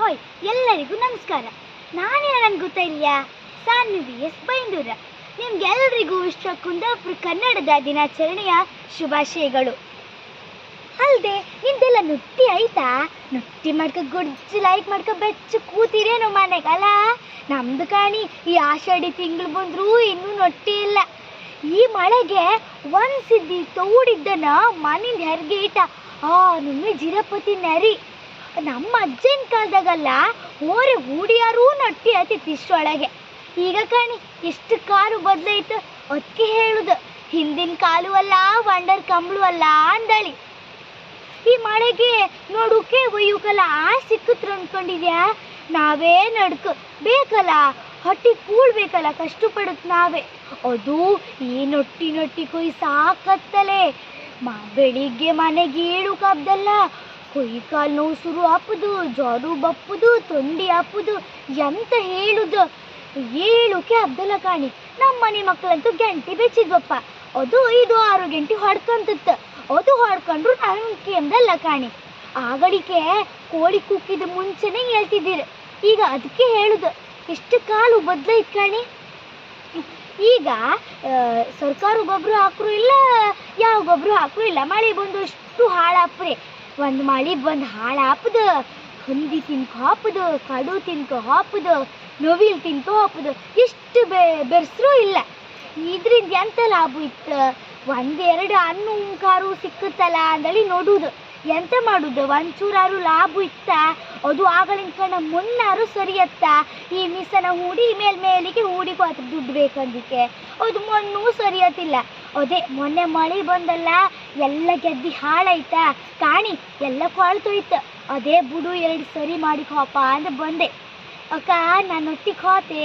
ಹೋಯ್ ಎಲ್ಲರಿಗೂ ನಮಸ್ಕಾರ. ನಾನೇ ನನಗೆ ಗೊತ್ತಿಲ್ಲ ಸಾನ್ವಿ ಎಸ್ ಬೈಂದೂರ. ನಿಮ್ಗೆಲ್ರಿಗೂ ವಿಶ್ವ ಕುಂದಾಪುರ ಕನ್ನಡದ ದಿನಾಚರಣೆಯ ಶುಭಾಶಯಗಳು. ಅಲ್ಲದೆ ನಿಮ್ದೆಲ್ಲ ನುಟ್ಟಿ ಆಯ್ತಾ? ನುಟ್ಟಿ ಮಾಡ್ಕೊ ಗುಡ್ಜು ಲೈಕ್ ಮಾಡ್ಕೊ ಬೆಚ್ಚು ಕೂತಿರೇನು ಮನೆಗಲ್ಲ? ನಮ್ದು ಕಾಣಿ ಈ ಆಷಾಢಿ ತಿಂಗಳು ಬಂದರೂ ಇನ್ನೂ ನೊಟ್ಟಿ ಇಲ್ಲ. ಈ ಮಳೆಗೆ ಒಂದ್ಸಿದ್ದಿ ತೋಡಿದ್ದನ ಮನಿಂದ ಹೆರ್ಗೆ ಇಟ್ಟ ನುಮ್ಮೆ ಜಿರಪತಿ ನರಿ. ನಮ್ಮ ಅಜ್ಜನ ಕಾಲದಾಗಲ್ಲ ಓರೆ ಹೂಡಿಯಾರೂ ನಟ್ಟಿ ಆಯ್ತಿತ್ತು ಇಷ್ಟೊಳಗೆ. ಈಗ ಕಾಣಿ ಎಷ್ಟು ಕಾಲು ಬದಲಾಯ್ತು. ಅದಕ್ಕೆ ಹೇಳುದು ಹಿಂದಿನ ಕಾಲು ಅಲ್ಲ ವಂಡರ್ ಕಂಬಳು ಅಲ್ಲ ಅಂದಳಿ. ಈ ಮಳೆಗೆ ನೋಡುಕೆ ಒಯ್ಯುಕಲ್ಲ ಸಿಕ್ಕತ್ರ ಅಂದ್ಕೊಂಡಿದ್ಯಾ? ನಾವೇ ನಡ್ಕ ಬೇಕಲ್ಲ, ಹೊಟ್ಟಿ ಕೂಳ್ಬೇಕಲ್ಲ, ಕಷ್ಟಪಡುತ್ತೆ ನಾವೇ. ಅದು ಈ ನೊಟ್ಟಿ ಕೊಯ್ ಸಾಕತ್ತಲೆ. ಬೆಳಿಗ್ಗೆ ಮನೆಗೆ ಏಳು ಕಬ್ದಲ್ಲ, ಕೊಯ್ ಕಾಲು ನೋವು ಶುರು ಹಾಪುದು, ಜ್ವರ ಬಪ್ಪುದು, ತೊಂಡಿ ಹಾಪುದು, ಎಂತ ಹೇಳುದು ಏಳುಕೆ ಹಬ್ದಲ್ಲ ಕಾಣಿ. ನಮ್ಮ ಮನೆ ಮಕ್ಕಳಂತೂ ಗಂಟೆ ಬೆಚ್ಚಿದ್ವಪ್ಪ. ಅದು 5-6 ಗಂಟೆ ಹೊಡ್ಕೊಂತಿತ್ತು. ಅದು ಹೊಡ್ಕೊಂಡ್ರು ನನಗೆ ಎಂದಲ್ಲ ಕಾಣಿ. ಆಗಳಿಕೆ ಕೋಳಿ ಕುಕ್ಕಿದ ಮುಂಚೆನೇ ಹೇಳ್ತಿದ್ದೀರಿ. ಈಗ ಅದಕ್ಕೆ ಹೇಳುದು ಎಷ್ಟು ಕಾಲು ಬದಲಾಯ್ತು ಕಾಣಿ. ಈಗ ಸರ್ಕಾರ ಗೊಬ್ಬರ ಹಾಕ್ರು ಇಲ್ಲ, ಯಾವ ಗೊಬ್ಬರ ಹಾಕ್ರು ಇಲ್ಲ. ಮಳೆ ಬಂದು ಅಷ್ಟು ಹಾಳಾಪ್ರಿ. ಒಂದು ಮಳೆ ಬಂದು ಹಾಳಾಪದು, ಹಂದಿ ತಿನ್ಕೊ ಹಾಪುದು, ಕಡು ತಿನ್ಕೊ ಹಾಪುದು, ನವಿಲು ತಿನ್ಕೊ ಹಾಪುದು, ಎಷ್ಟು ಬೆರ್ಸ್ರೂ ಇಲ್ಲ. ಇದರಿಂದ ಎಂತ ಲಾಭ ಇತ್ತು? 1-2 ಹಣ್ಣು ಕಾರು ಸಿಕ್ಕುತ್ತಲ್ಲ ಅಂದಳಿ ನೋಡುವುದು. ಎಂತ ಮಾಡುದು? ಒಂಚೂರಾರು ಲಾಭ ಇತ್ತ? ಅದು ಆಗಳಿನ ಕಣ ಮುನ್ನಾರು ಸರಿಯತ್ತ. ಈ ಮಿಸನ ಹೂಡಿ ಮೇಲಿಗೆ ಹೂಡಿಕೋ ಅದ್ರ ದುಡ್ಡು ಬೇಕಂದಿಕ್ಕೆ ಅದು ಮಣ್ಣು ಸರಿಯತ್ತಿಲ್ಲ. ಅದೇ ಮೊನ್ನೆ ಮಳೆ ಬಂದಲ್ಲ, ಎಲ್ಲ ಗೆದ್ದಿ ಹಾಳಾಯ್ತಾ ಕಾಣಿ, ಎಲ್ಲ ಕೊಳ್ತೋಯ್ತು. ಅದೇ ಬುಡು 2 ಸರಿ ಮಾಡಿಕೋಪ ಅಂತ ಬಂದೆ. ಅಕ್ಕ ನಾನು ಒಟ್ಟಿಗೆ ಹೋತೆ.